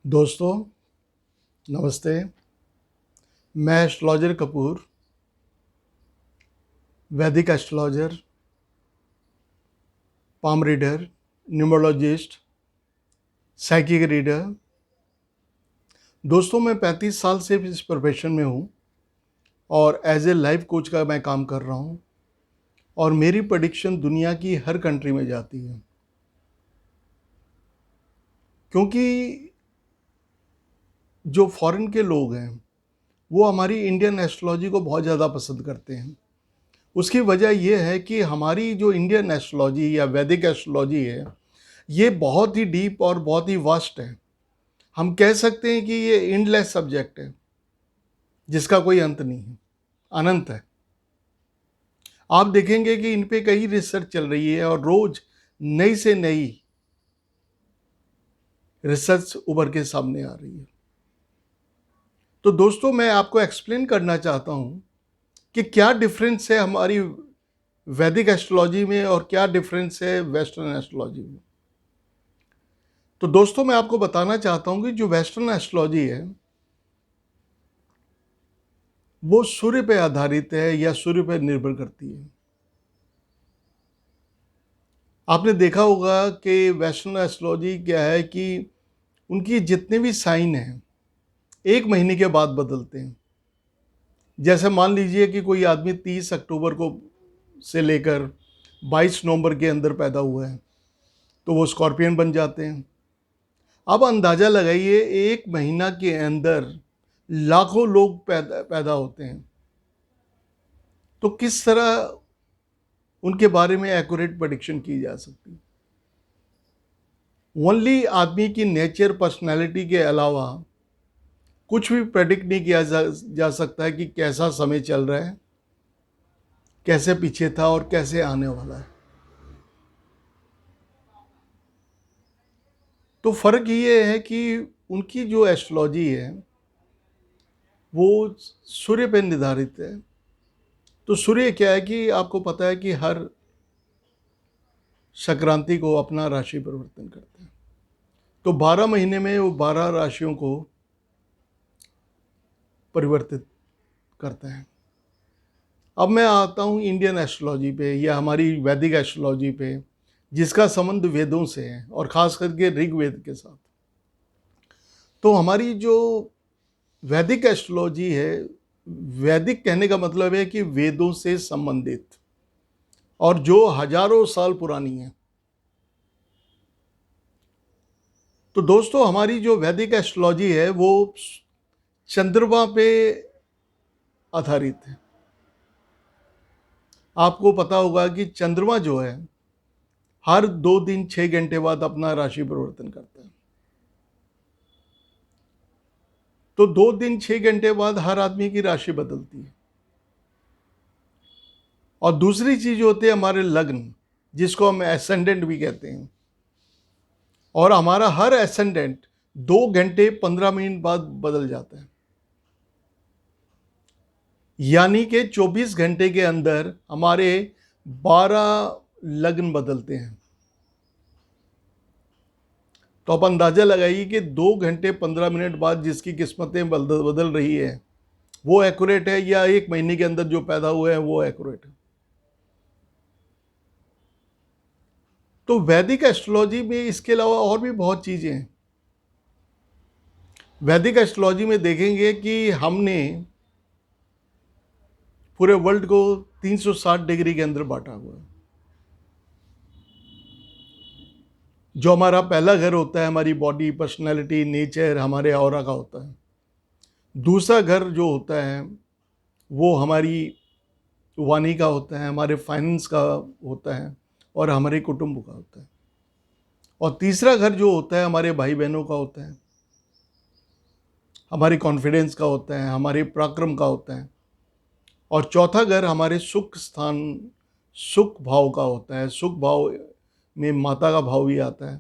दोस्तों नमस्ते। मैं एस्ट्रोलॉजर कपूर, वैदिक astrologer, palm reader, numerologist, psychic reader. दोस्तों मैं 35 साल से इस प्रोफेशन में हूँ और एज ए लाइफ कोच का मैं काम कर रहा हूँ और मेरी प्रेडिक्शन दुनिया की हर कंट्री में जाती है, क्योंकि जो फॉरेन के लोग हैं वो हमारी इंडियन एस्ट्रोलॉजी को बहुत ज़्यादा पसंद करते हैं। उसकी वजह यह है कि हमारी जो इंडियन एस्ट्रोलॉजी या वैदिक एस्ट्रोलॉजी है, ये बहुत ही डीप और बहुत ही वास्ट है। हम कह सकते हैं कि ये एंडलेस सब्जेक्ट है जिसका कोई अंत नहीं है, अनंत है। आप देखेंगे कि इन पे कई रिसर्च चल रही है और रोज नई से नई रिसर्च उभर के सामने आ रही है। तो दोस्तों मैं आपको एक्सप्लेन करना चाहता हूं कि क्या डिफरेंस है हमारी वैदिक एस्ट्रोलॉजी में और क्या डिफरेंस है वेस्टर्न एस्ट्रोलॉजी में। तो दोस्तों मैं आपको बताना चाहता हूं कि जो वेस्टर्न एस्ट्रोलॉजी है वो सूर्य पे आधारित है या सूर्य पे निर्भर करती है। आपने देखा होगा कि वेस्टर्न एस्ट्रोलॉजी क्या है कि उनकी जितने भी साइन हैं एक महीने के बाद बदलते हैं। जैसे मान लीजिए कि कोई आदमी 30 अक्टूबर को से लेकर 22 नवंबर के अंदर पैदा हुआ है तो वो स्कॉर्पियन बन जाते हैं। अब अंदाज़ा लगाइए एक महीना के अंदर लाखों लोग पैदा होते हैं, तो किस तरह उनके बारे में एक्यूरेट प्रेडिक्शन की जा सकती है। ओनली आदमी की नेचर पर्सनैलिटी के अलावा कुछ भी प्रेडिक्ट नहीं किया जा सकता है कि कैसा समय चल रहा है, कैसे पीछे था और कैसे आने वाला है। तो फर्क ये है कि उनकी जो एस्ट्रोलॉजी है वो सूर्य पे निर्धारित है। तो सूर्य क्या है कि आपको पता है कि हर संक्रांति को अपना राशि परिवर्तन करते हैं, तो 12 महीने में वो 12 राशियों को परिवर्तित करते हैं। अब मैं आता हूँ इंडियन एस्ट्रोलॉजी पे या हमारी वैदिक एस्ट्रोलॉजी पे, जिसका संबंध वेदों से है और ख़ास करके ऋग्वेद के साथ। तो हमारी जो वैदिक एस्ट्रोलॉजी है, वैदिक कहने का मतलब है कि वेदों से संबंधित और जो हजारों साल पुरानी है। तो दोस्तों हमारी जो वैदिक एस्ट्रोलॉजी है वो चंद्रमा पे आधारित है। आपको पता होगा कि चंद्रमा जो है हर 2 दिन 6 घंटे बाद अपना राशि परिवर्तन करता है। तो 2 दिन 6 घंटे बाद हर आदमी की राशि बदलती है। और दूसरी चीज होती है हमारे लग्न, जिसको हम एसेंडेंट भी कहते हैं। और हमारा हर एसेंडेंट 2 घंटे 15 मिनट बाद बदल जाता है, यानी कि 24 घंटे के अंदर हमारे 12 लग्न बदलते हैं। तो आप अंदाजा लगाइए कि 2 घंटे 15 मिनट बाद जिसकी किस्मतें बदल रही है वो एक्यूरेट है या एक महीने के अंदर जो पैदा हुए हैं वो एक्यूरेट है। तो वैदिक एस्ट्रोलॉजी में इसके अलावा और भी बहुत चीजें हैं। वैदिक एस्ट्रोलॉजी में देखेंगे कि हमने पूरे वर्ल्ड को 360 डिग्री के अंदर बांटा हुआ है। जो हमारा पहला घर होता है हमारी बॉडी, पर्सनैलिटी, नेचर, हमारे ऑरा का होता है। दूसरा घर जो होता है वो हमारी वाणी का होता है, हमारे फाइनेंस का होता है और हमारे कुटुंब का होता है। और तीसरा घर जो होता है हमारे भाई बहनों का होता है, हमारे कॉन्फिडेंस का होता है, हमारे पराक्रम का होता है। और चौथा घर हमारे सुख स्थान, सुख भाव का होता है। सुख भाव में माता का भाव भी आता है,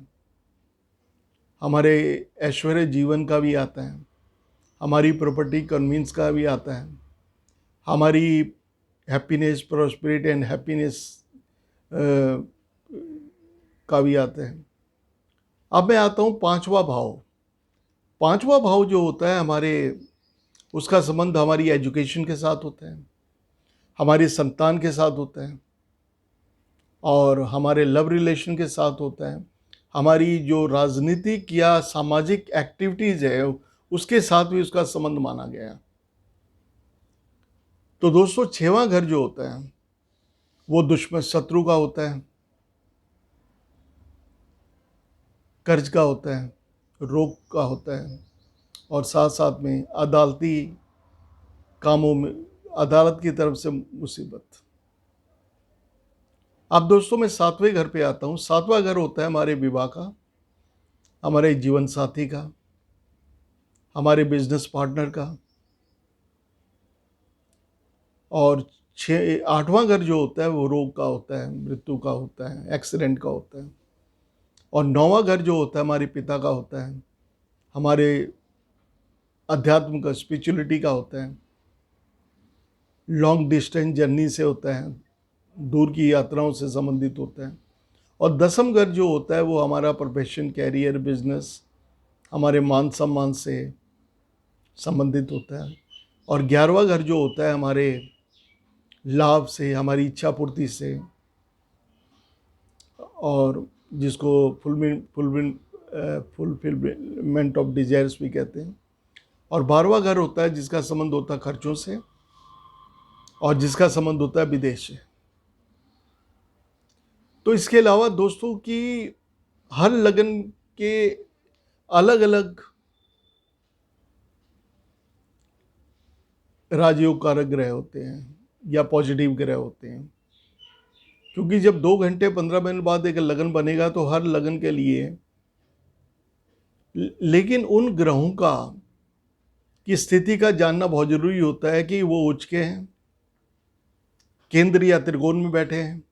हमारे ऐश्वर्य जीवन का भी आता है, हमारी प्रॉपर्टी कन्वींस का भी आता है, हमारी हैप्पीनेस, प्रॉस्पेरिटी एंड हैप्पीनेस का भी आता है। अब मैं आता हूँ पांचवा भाव। 5वां भाव जो होता है हमारे, उसका संबंध हमारी एजुकेशन के साथ होता है, हमारी संतान के साथ होता है, और हमारे लव रिलेशन के साथ होता है, हमारी जो राजनीतिक या सामाजिक एक्टिविटीज़ है उसके साथ भी उसका संबंध माना गया है। तो दोस्तों 6वां घर जो होता है वो दुश्मन शत्रु का होता है, कर्ज का होता है, रोग का होता है, और साथ साथ में अदालती कामों में अदालत की तरफ से मुसीबत। अब दोस्तों मैं 7वें घर पे आता हूँ। 7वां घर होता है हमारे विवाह का, हमारे जीवन साथी का, हमारे बिजनेस पार्टनर का, और 8वां घर जो होता है वो रोग का होता है, मृत्यु का होता है, एक्सीडेंट का होता है, और 9वां घर जो होता है हमारे पिता का होता है, हमारे अध्यात्म का, स्पिरिचुअलिटी का होता है, लॉन्ग डिस्टेंस जर्नी से होता है, दूर की यात्राओं से संबंधित होता है, और 10वां घर जो होता है वो हमारा प्रोफेशन, कैरियर, बिजनेस, हमारे मान सम्मान से संबंधित होता है, और 11वां घर जो होता है हमारे लाभ से, हमारी इच्छा पूर्ति से, और जिसको फुलफिलमेंट ऑफ डिजायर्स भी कहते हैं, और 12वां घर होता है जिसका संबंध होता है खर्चों से, और जिसका संबंध होता है विदेश से। तो इसके अलावा दोस्तों की हर लगन के अलग अलग राजयोग कारक ग्रह होते हैं या पॉजिटिव ग्रह होते हैं, क्योंकि जब 2 घंटे 15 मिनट बाद एक लगन बनेगा तो हर लगन के लिए, लेकिन उन ग्रहों का की स्थिति का जानना बहुत जरूरी होता है कि वो उच्च के हैं, केंद्र या त्रिकोण में बैठे हैं,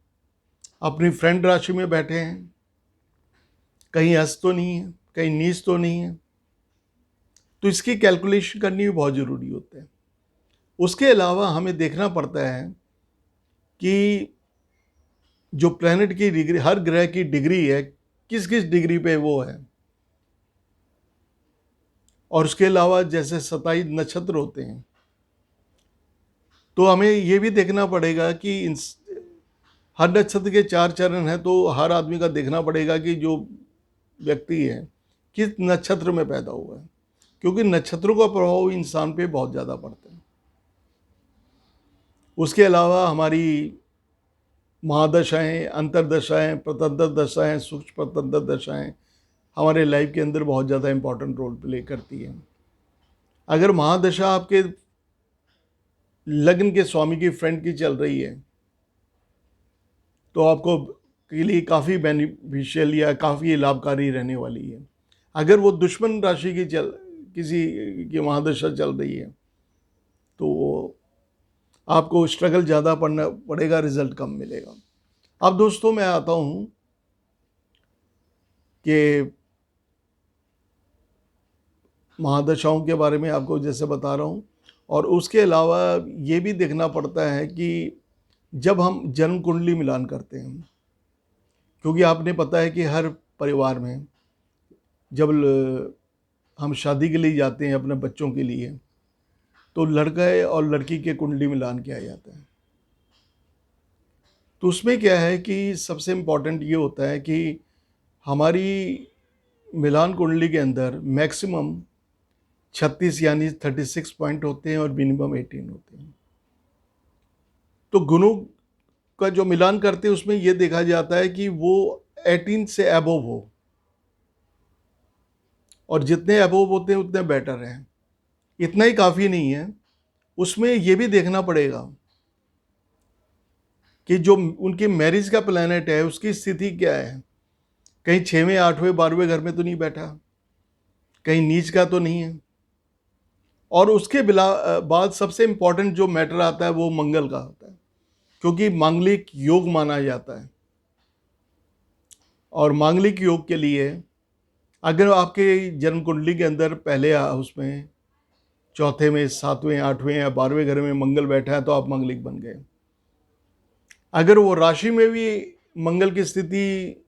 अपनी फ्रेंड राशि में बैठे हैं, कहीं अस्त तो नहीं है, कहीं नीच तो नहीं है। तो इसकी कैलकुलेशन करनी भी बहुत ज़रूरी होता है। उसके अलावा हमें देखना पड़ता है कि जो प्लैनेट की डिग्री, हर ग्रह की डिग्री है, किस किस डिग्री पे वो है, और उसके अलावा जैसे 27 नक्षत्र होते हैं, तो हमें ये भी देखना पड़ेगा कि हर नक्षत्र के 4 चरण हैं, तो हर आदमी का देखना पड़ेगा कि जो व्यक्ति है किस नक्षत्र में पैदा हुआ है, क्योंकि नक्षत्रों का प्रभाव इंसान पे बहुत ज़्यादा पड़ता है। उसके अलावा हमारी महादशाएं, अंतरदशाएं, प्रतंत्र दशाएं, सूक्ष्म प्रतंत्र दशाएं हमारे लाइफ के अंदर बहुत ज़्यादा इंपॉर्टेंट रोल प्ले करती हैं। अगर महादशा आपके लग्न के स्वामी की फ्रेंड की चल रही है तो आपको के लिए काफ़ी बेनिफिशियल या काफ़ी लाभकारी रहने वाली है। अगर वो दुश्मन राशि की किसी की महादशा चल रही है तो आपको स्ट्रगल ज़्यादा पड़ना पड़ेगा, रिजल्ट कम मिलेगा। अब दोस्तों मैं आता हूँ कि महादशाओं के बारे में आपको जैसे बता रहा हूँ, और उसके अलावा ये भी देखना पड़ता है कि जब हम जन्म कुंडली मिलान करते हैं, क्योंकि आपने पता है कि हर परिवार में जब हम शादी के लिए जाते हैं अपने बच्चों के लिए, तो लड़का और लड़की के कुंडली मिलान किया जाता है। तो उसमें क्या है कि सबसे इम्पॉर्टेंट ये होता है कि हमारी मिलान कुंडली के अंदर मैक्सिमम 36 यानी 36 पॉइंट होते हैं और मिनिमम 18 होते हैं। तो गुणों का जो मिलान करते हैं उसमें यह देखा जाता है कि वो 18 से अबव हो, और जितने अबव होते हैं उतने बेटर हैं। इतना ही काफ़ी नहीं है, उसमें यह भी देखना पड़ेगा कि जो उनके मैरिज का प्लैनेट है उसकी स्थिति क्या है, कहीं 6वें 8वें 12वें घर में तो नहीं बैठा, कहीं नीच का तो नहीं है। और उसके बाद सबसे इम्पॉर्टेंट जो मैटर आता है वो मंगल का होता है, क्योंकि मांगलिक योग माना जाता है। और मांगलिक योग के लिए अगर आपके जन्म कुंडली के अंदर पहले हाउस में, चौथे में, 7वें 8वें या 12वें घर में मंगल बैठा है तो आप मांगलिक बन गए। अगर वो राशि में भी मंगल की स्थिति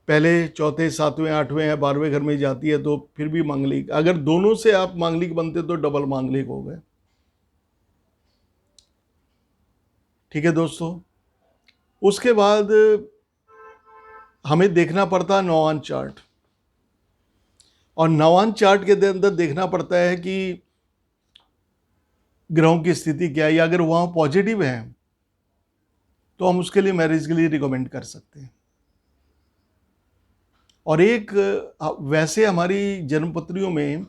पहले चौथे, सातवें, आठवें या 12वें घर में जाती है तो फिर भी मांगलिक। अगर दोनों से आप मांगलिक बनते तो डबल मांगलिक हो गए। ठीक है दोस्तों, उसके बाद हमें देखना पड़ता है नवान चार्ट, और नवान चार्ट के अंदर देखना पड़ता है कि ग्रहों की स्थिति क्या है, या अगर वहाँ पॉजिटिव है तो हम उसके लिए मैरिज के लिए रिकमेंड कर सकते हैं। और एक वैसे हमारी जन्मपत्रियों में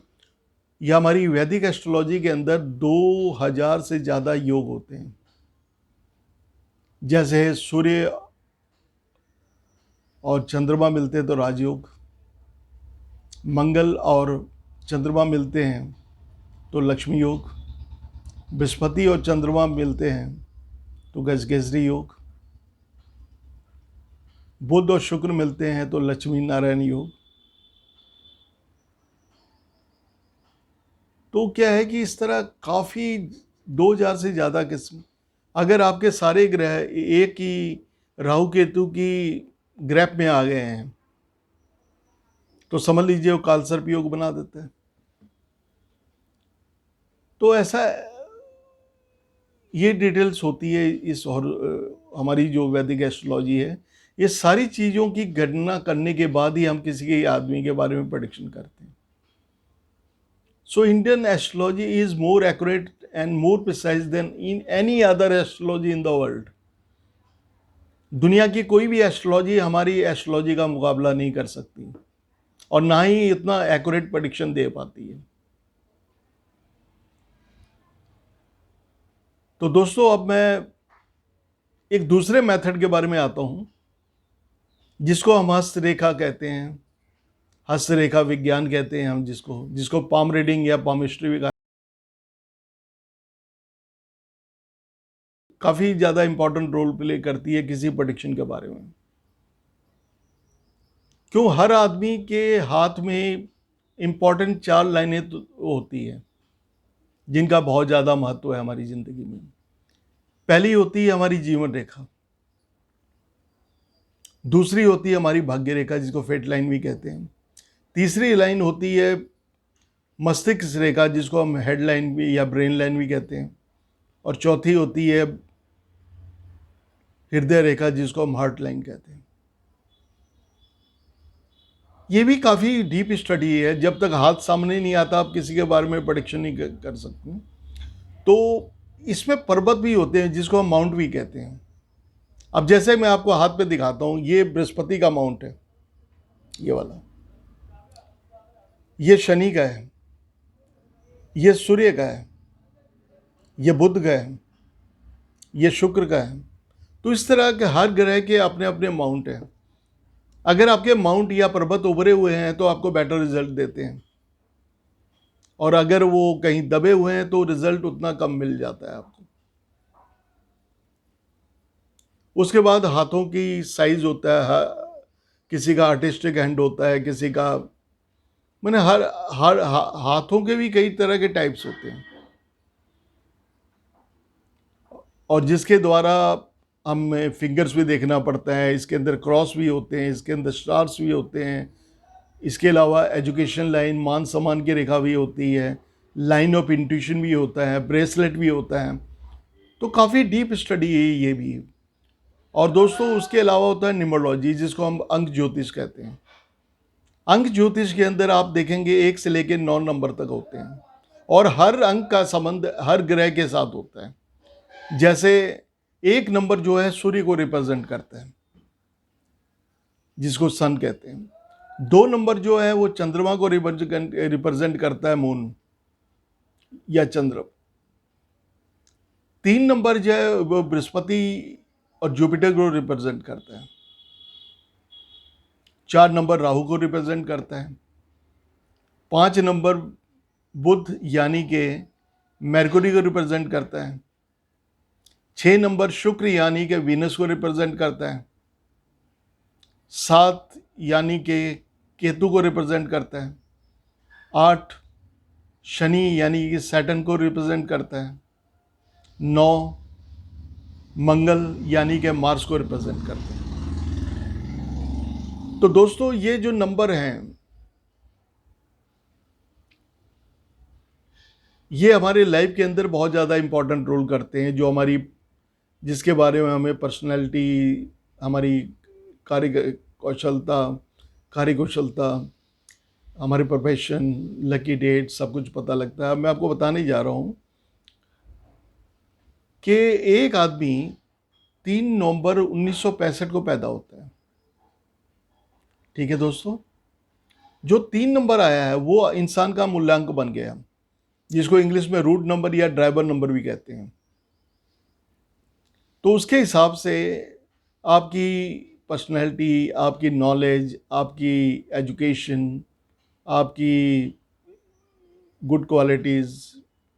या हमारी वैदिक एस्ट्रोलॉजी के अंदर 2000 से ज़्यादा योग होते हैं। जैसे सूर्य और चंद्रमा मिलते हैं तो राजयोग, मंगल और चंद्रमा मिलते हैं तो लक्ष्मी योग, बृहस्पति और चंद्रमा मिलते हैं तो गजगेसरी योग, बुध और शुक्र मिलते हैं तो लक्ष्मी नारायण योग। तो क्या है कि इस तरह काफ़ी 2000 से ज़्यादा किस्म। अगर आपके सारे ग्रह एक ही राहु केतु की ग्रैप में आ गए हैं तो समझ लीजिए वो कालसर्प योग बना देते हैं। तो ऐसा ये डिटेल्स होती है इस, और हमारी जो वैदिक एस्ट्रोलॉजी है, ये सारी चीज़ों की गणना करने के बाद ही हम किसी के आदमी के बारे में प्रेडिक्शन करते हैं। So Indian astrology is more accurate and more precise than in any other astrology in the world. दुनिया की कोई भी एस्ट्रोलॉजी हमारी एस्ट्रोलॉजी का मुकाबला नहीं कर सकती, और ना ही इतना एक्यूरेट प्रेडिक्शन दे पाती है। तो दोस्तों, अब मैं एक दूसरे मेथड के बारे में आता हूं जिसको हम हस्तरेखा कहते हैं, हस्तरेखा विज्ञान कहते हैं हम जिसको पाम रीडिंग या पामिस्ट्री भी काफ़ी ज़्यादा इंपॉर्टेंट रोल प्ले करती है किसी प्रेडिक्शन के बारे में। क्यों, हर आदमी के हाथ में इंपॉर्टेंट 4 लाइनें तो होती हैं जिनका बहुत ज़्यादा महत्व है हमारी ज़िंदगी में। पहली होती है हमारी जीवन रेखा, दूसरी होती है हमारी भाग्य रेखा जिसको फेट लाइन भी कहते हैं, तीसरी लाइन होती है मस्तिष्क रेखा जिसको हम हेड लाइन भी या ब्रेन लाइन भी कहते हैं, और चौथी होती है हृदय रेखा जिसको हम हार्ट लाइन कहते हैं। ये भी काफ़ी डीप स्टडी है, जब तक हाथ सामने नहीं आता आप किसी के बारे में प्रेडिक्शन नहीं कर सकते। तो इसमें पर्वत भी होते हैं जिसको हम माउंट भी कहते हैं। अब जैसे मैं आपको हाथ पे दिखाता हूँ, ये बृहस्पति का माउंट है, ये वाला, ये शनि का है, ये सूर्य का है, ये बुध का है, ये शुक्र का है। तो इस तरह के हर ग्रह के अपने अपने माउंट हैं। अगर आपके माउंट या पर्वत उभरे हुए हैं तो आपको बेटर रिजल्ट देते हैं, और अगर वो कहीं दबे हुए हैं तो रिजल्ट उतना कम मिल जाता है आपको। उसके बाद हाथों की साइज होता है, किसी का आर्टिस्टिक हैंड होता है, किसी का, मैंने हर हर हाथों के भी कई तरह के टाइप्स होते हैं, और जिसके द्वारा हमें फिंगर्स भी देखना पड़ता है। इसके अंदर क्रॉस भी होते हैं, इसके अंदर स्टार्स भी होते हैं, इसके अलावा एजुकेशन लाइन, मान सम्मान की रेखा भी होती है, लाइन ऑफ इंट्यूशन भी होता है, ब्रेसलेट भी होता है। तो काफ़ी डीप स्टडी है ये भी। और दोस्तों, उसके अलावा होता है न्यूमरोलॉजी जिसको हम अंक ज्योतिष कहते हैं। अंक ज्योतिष के अंदर आप देखेंगे 1 से लेकर 9 नंबर तक होते हैं, और हर अंक का संबंध हर ग्रह के साथ होता है। जैसे 1 नंबर जो है सूर्य को रिप्रेजेंट करता है जिसको सन कहते हैं। 2 नंबर जो है वो चंद्रमा को रिप्रेजेंट करता है, मून या चंद्र। 3 नंबर जो है वो बृहस्पति और जुपिटर को रिप्रेजेंट करता है। 4 नंबर राहु को रिप्रेजेंट करता है। 5 नंबर बुध यानी कि मरकुरी को रिप्रेजेंट करता है। 6 नंबर शुक्र यानी कि वीनस को रिप्रेजेंट करता है। 7 यानी कि केतु को रिप्रेजेंट करता है। 8 शनि यानी कि सैटर्न को रिप्रेजेंट करता है। 9 मंगल यानी कि मार्स को रिप्रेजेंट करते हैं। तो दोस्तों ये जो नंबर हैं ये हमारे लाइफ के अंदर बहुत ज़्यादा इम्पोर्टेंट रोल करते हैं, जो हमारी जिसके बारे में हमें पर्सनैलिटी, हमारी कार्य कौशलता कार्यकुशलता, हमारे प्रोफेशन, लकी डेट सब कुछ पता लगता है। मैं आपको बताने जा रहा हूँ कि एक आदमी 3 नवंबर 1965 को पैदा होता है। ठीक है दोस्तों, जो 3 नंबर आया है वो इंसान का मूल्यांक बन गया, जिसको इंग्लिश में रूट नंबर या ड्राइवर नंबर भी कहते हैं। तो उसके हिसाब से आपकी पर्सनैलिटी, आपकी नॉलेज, आपकी एजुकेशन, आपकी good qualities,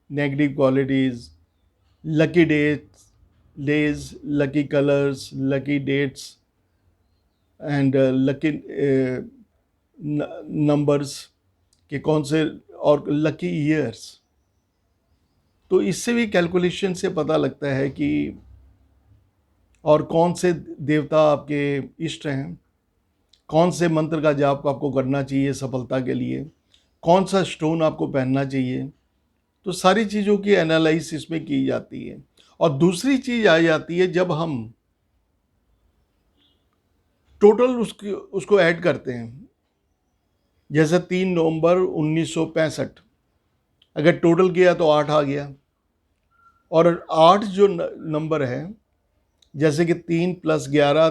negative qualities, lucky days, lucky colours, lucky dates and lucky numbers के कौन से, और लकी ईयर्स। तो इससे भी कैलकुलेशन से पता लगता है कि और कौन से देवता आपके इष्ट हैं, कौन से मंत्र का जाप आपको करना चाहिए सफलता के लिए, कौन सा स्टोन आपको पहनना चाहिए। तो सारी चीज़ों की एनालिसिस में की जाती है। और दूसरी चीज़ आ जाती है जब हम टोटल उसको ऐड करते हैं। जैसे 3 नवंबर 1965 अगर टोटल किया तो 8 आ गया। और 8 जो नंबर है, जैसे कि 3 + 11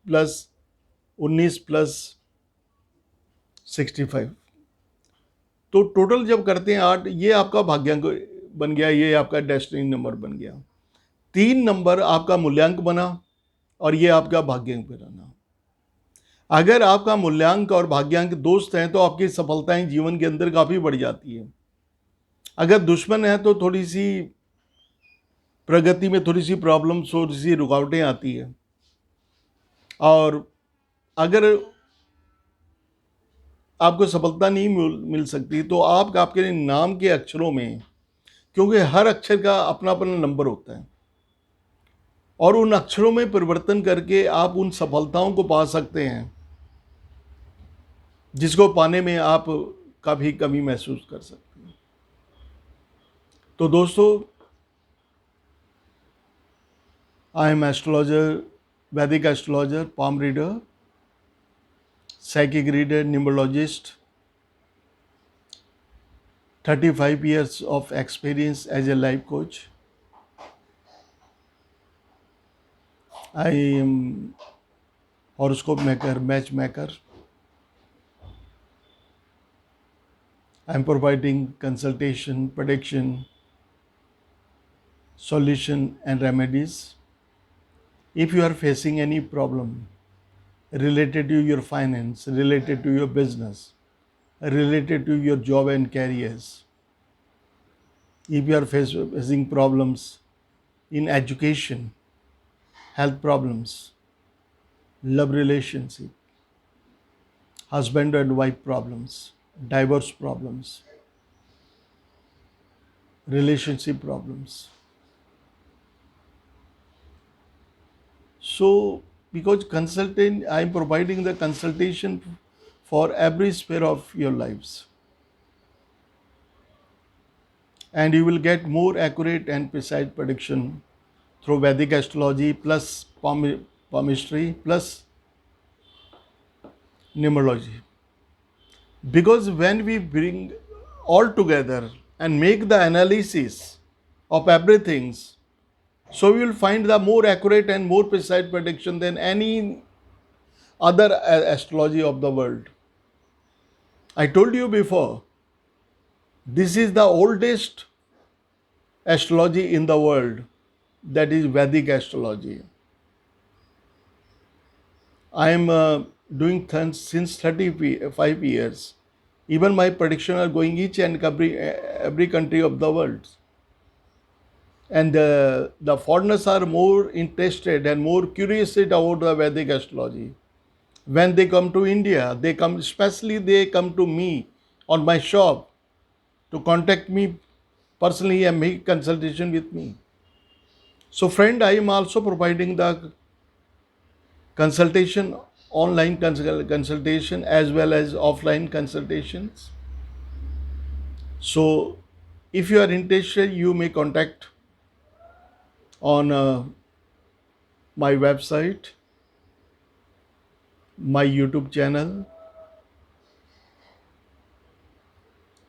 + 19 + 65, तो टोटल जब करते हैं 8, ये आपका भाग्यांक बन गया, ये आपका डेस्टिनी नंबर बन गया। 3 नंबर आपका मूल्यांक बना और ये आपका भाग्यांक बना। अगर आपका मूल्यांक और भाग्यांक दोस्त हैं तो आपकी सफलताएं जीवन के अंदर काफ़ी बढ़ जाती है। अगर दुश्मन है तो थोड़ी सी प्रगति में थोड़ी सी प्रॉब्लम्स, थोड़ी सी रुकावटें आती है। और अगर आपको सफलता नहीं मिल सकती तो आप आपके नाम के अक्षरों में, क्योंकि हर अक्षर का अपना अपना नंबर होता है, और उन अक्षरों में परिवर्तन करके आप उन सफलताओं को पा सकते हैं जिसको पाने में आप काफ़ी कमी महसूस कर सकते हैं। तो दोस्तों, आई एम एस्ट्रोलॉजर, वैदिक astrologer, palm reader, psychic reader, numerologist, 35 years of experience as a life coach. I am horoscope maker, matchmaker. I am providing consultation, prediction, solution and remedies. If you are facing any problem related to your finance, related to your business, related to your job and careers, if you are facing problems in education, health problems, love relationship, husband and wife problems, divorce problems, relationship problems. So, because consulting, I am providing the consultation for every sphere of your lives. And you will get more accurate and precise prediction through Vedic astrology plus palmistry plus numerology. Because when we bring all together and make the analysis of everything, so we will find the more accurate and more precise prediction than any other astrology of the world. I told you before, this is the oldest astrology in the world, that is Vedic astrology. I am doing since 35 years. Even my prediction are going each and every country of the world. And the foreigners are more interested and more curious about the Vedic astrology. When they come to India, they come to me on my shop to contact me personally and make consultation with me. So friend, I am also providing the consultation online consultation as well as offline consultations. So if you are interested, you may contact on my website, my YouTube channel,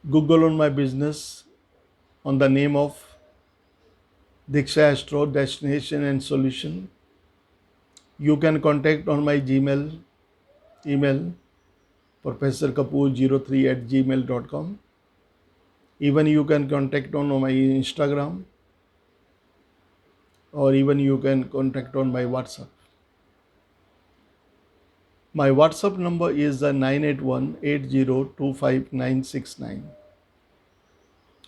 Google on my business on the name of Diksha Astro Destination and Solution. You can contact on my Gmail email professorkapoor03@gmail.com. Even you can contact on my Instagram, or even you can contact on my WhatsApp. My WhatsApp number is the 981-8025-969.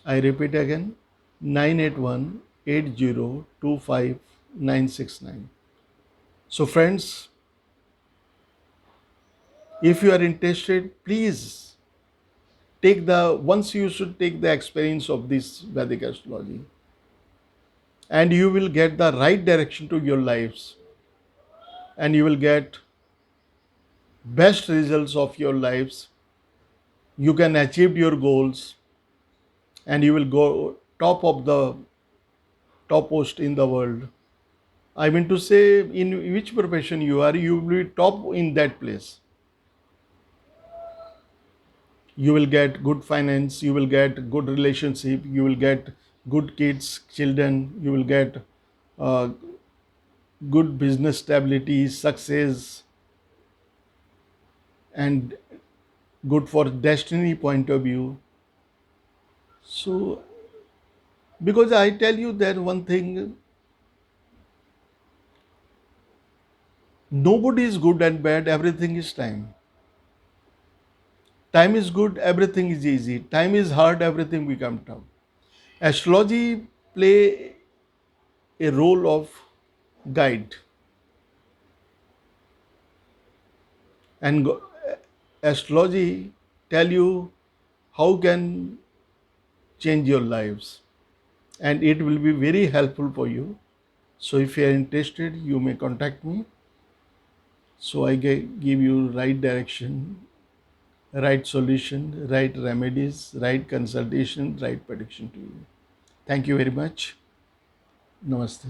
I repeat again, 981-8025-969. So friends, if you are interested, please once you should take the experience of this Vedic astrology, and you will get the right direction to your lives, and you will get best results of your lives. You can achieve your goals, and you will go top post in the world. I mean to say, in which profession you are, you will be top in that place. You will get good finance, you will get good relationship, you will get good kids, children, you will get uh, good business stability, success, and good for destiny point of view. So, because I tell you that one thing, nobody is good and bad, everything is time. Time is good, everything is easy. Time is hard, everything becomes tough. Astrology play a role of guide, and astrology tell you how can change your lives, and it will be very helpful for you. So if you are interested, you may contact me, so I give you right direction, right solution, right remedies, right consultation, right prediction to you. Thank you very much. Namaste.